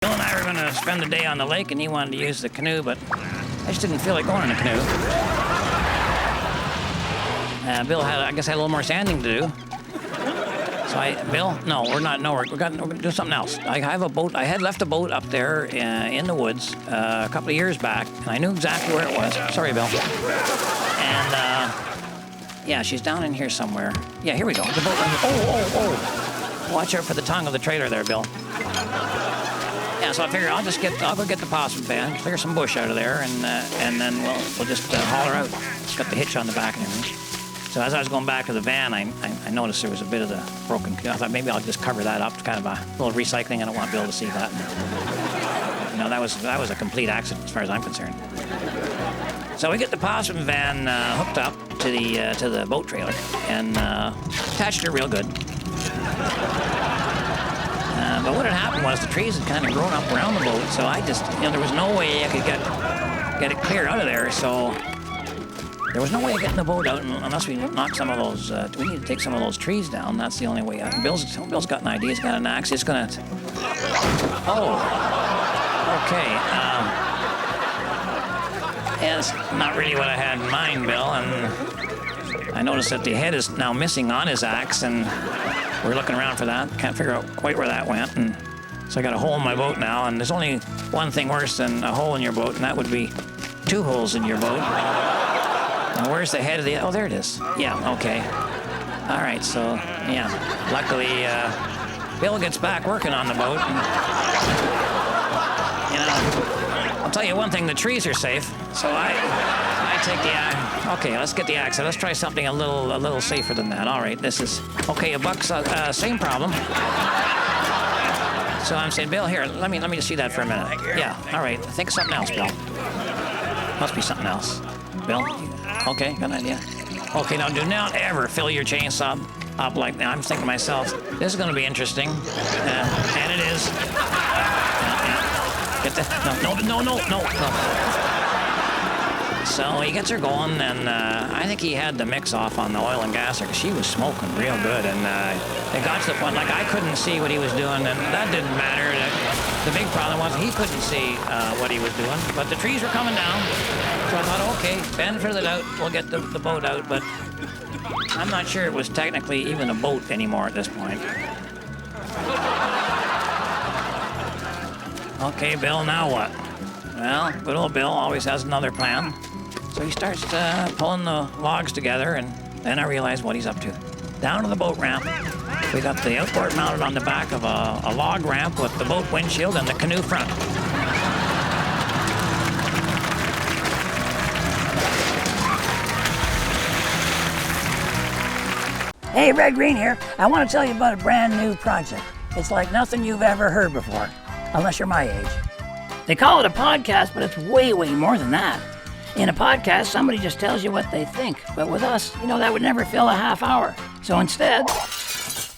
Bill and I were going to spend the day on the lake, and he wanted to use the canoe, but I just didn't feel like going in the canoe. Bill had a little more sanding to do. So Bill, no, we're not. No, we're going to do something else. I have a boat. I had left a boat up there in the woods a couple of years back, and I knew exactly where it was. Sorry, Bill. And yeah, she's down in here somewhere. Yeah, here we go. The boat. Oh! Watch out for the tongue of the trailer there, Bill. Yeah, so I figure I'll go get the possum van, clear some bush out of there, and then we'll just haul her out. It's got the hitch on the back and everything. So as I was going back to the van, I noticed there was a bit of the broken canoe. I thought maybe I'll just cover that up. It's kind of a little recycling. I don't want Bill to see that. And, that was a complete accident as far as I'm concerned. So we get the possum van hooked up to the boat trailer and attached her real good. But what had happened was the trees had kind of grown up around the boat, so I just, there was no way I could get it clear out of there. So there was no way of getting the boat out unless we knock some of those. We need to take some of those trees down. That's the only way out. Bill's got an idea. He's got an axe. It's gonna. Oh. Okay. Yeah, it's not really what I had in mind, Bill. And I noticed that the head is now missing on his axe, and we're looking around for that. Can't figure out quite where that went, and so I got a hole in my boat now. And there's only one thing worse than a hole in your boat, and that would be 2 holes in your boat. And where's the head of the... Oh, there it is. Yeah, okay. All right, so, yeah. Luckily, Bill gets back working on the boat. And, I'll tell you one thing, the trees are safe. So I take the axe. Okay, let's get the axe. Let's try something a little safer than that. All right, this is... Okay, a buck's same problem. So I'm saying, Bill, here, let me just see that for a minute. Yeah, all right. Think of something else, Bill. Must be something else. Bill? Okay, got an idea. Okay, now do not ever fill your chainsaw up like that. I'm thinking to myself, this is going to be interesting. And it is. Get the... No. So he gets her going, and I think he had the mix off on the oil and gas because she was smoking real good. And it got to the point, like, I couldn't see what he was doing, and that didn't matter. The big problem was he couldn't see what he was doing, but the trees were coming down. So I thought, okay, benefit of the doubt, we'll get the boat out, but I'm not sure it was technically even a boat anymore at this point. Okay, Bill, now what? Well, good old Bill always has another plan. So he starts pulling the logs together, and then I realize what he's up to. Down to the boat ramp. We got the outboard mounted on the back of a log ramp with the boat windshield and the canoe front. Hey, Red Green here. I want to tell you about a brand new project. It's like nothing you've ever heard before, unless you're my age. They call it a podcast, but it's way, way more than that. In a podcast, somebody just tells you what they think. But with us, that would never fill a half hour. So instead,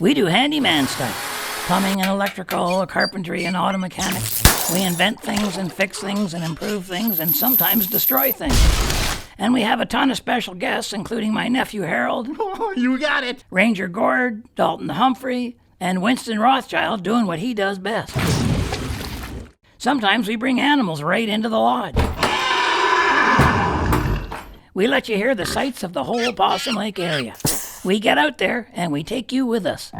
we do handyman stuff. Plumbing and electrical, carpentry and auto mechanics. We invent things and fix things and improve things and sometimes destroy things. And we have a ton of special guests, including my nephew Harold. Oh, you got it. Ranger Gord, Dalton Humphrey, and Winston Rothschild doing what he does best. Sometimes we bring animals right into the lodge. We let you hear the sights of the whole Possum Lake area. We get out there and we take you with us.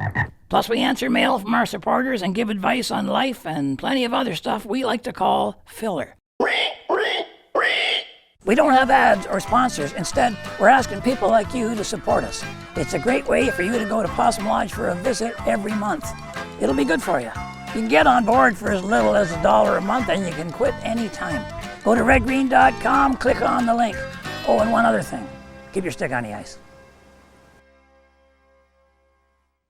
Plus we answer mail from our supporters and give advice on life and plenty of other stuff we like to call filler. We don't have ads or sponsors. Instead, we're asking people like you to support us. It's a great way for you to go to Possum Lodge for a visit every month. It'll be good for you. You can get on board for as little as $1 a month, and you can quit anytime. Go to redgreen.com, click on the link. Oh, and one other thing. Keep your stick on the ice.